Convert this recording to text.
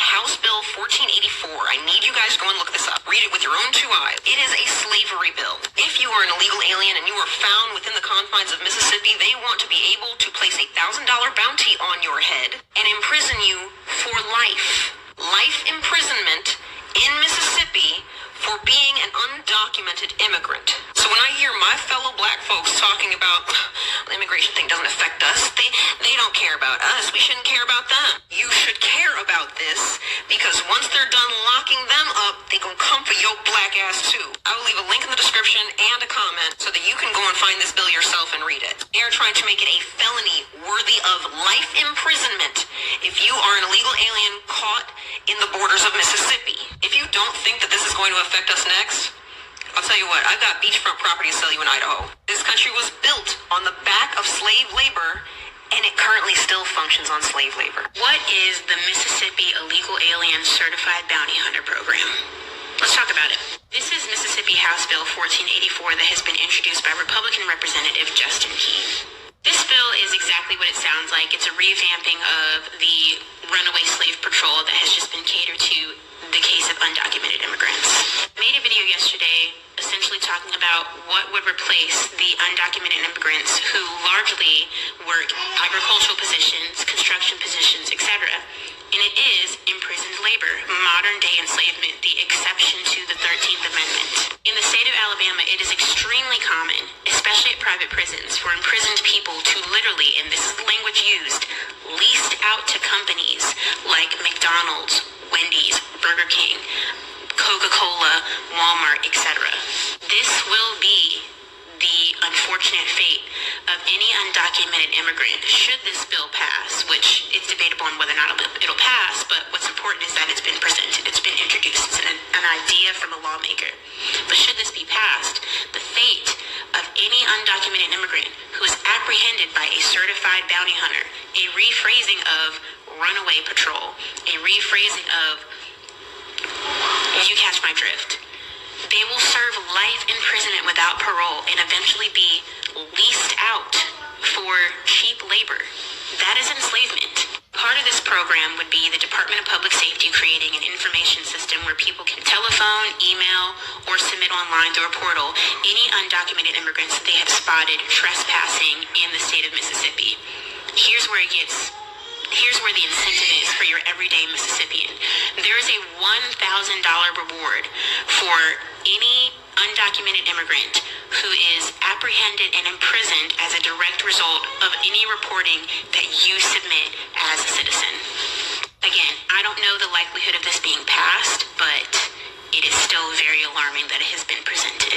House Bill 1484. I need you guys to go and look this up. Read it with your own two eyes. It is a slavery bill. If you are an illegal alien and you are found within the confines of Mississippi, they want to be able to place a $1,000 bounty on your head and imprison you for life. Life imprisonment in Mississippi for being an undocumented immigrant. So when I hear my fellow black folks talking about the immigration thing doesn't affect us, they don't care about us, we shouldn't care about them. You should care about this, because once they're done locking them up, they gonna come for your black ass too. I will leave a link in the description and a comment so that you can go and find this bill yourself and read it. They are trying to make it a felony worthy of life imprisonment if you are an illegal alien caught in the borders of Mississippi. If you don't think that this is going to affect us next, I'll tell you what, I've got beachfront property to sell you in Idaho. This country was built on the back of slave labor, and it currently still functions on slave labor. What is the Mississippi Illegal Alien Certified Bounty Hunter Program? Let's talk about it. This is Mississippi House Bill 1484 that has been introduced by Republican Representative Justin Keith. This bill is exactly what it sounds like. It's a revamping of the runaway slave patrol that has just been catered to the case of undocumented immigrants. I made a video yesterday essentially talking about what would replace the undocumented immigrants who largely work agricultural positions, construction positions, etc. And it is imprisoned labor, modern day enslavement, the exception to the 13th Amendment. In the state of Alabama, it is extremely common, especially at private prisons, for imprisoned people to literally, and this is the language used, leased out to companies like McDonald's, Wendy's, Burger King, Coca-Cola, Walmart, etc. This will be the unfortunate fate of any undocumented immigrant should this bill pass, which it's debatable on whether or not it'll pass, but what's important is that it's been presented, it's been introduced, it's an idea from a lawmaker. But should this be passed, the fate of any undocumented immigrant who is apprehended by a certified bounty hunter, a rephrasing of runaway patrol, a rephrasing of, you catch my drift. They will serve life imprisonment without parole and eventually be leased out for cheap labor. That is enslavement. Part of this program would be the Department of Public Safety creating an information system where people can telephone, email, or submit online through a portal any undocumented immigrants that they have spotted trespassing in the state of Mississippi. Here's where the incentive is for your everyday Mississippian. There is a $1,000 reward for any undocumented immigrant who is apprehended and imprisoned as a direct result of any reporting that you submit as a citizen. Again, I don't know the likelihood of this being passed, but it is still very alarming that it has been presented.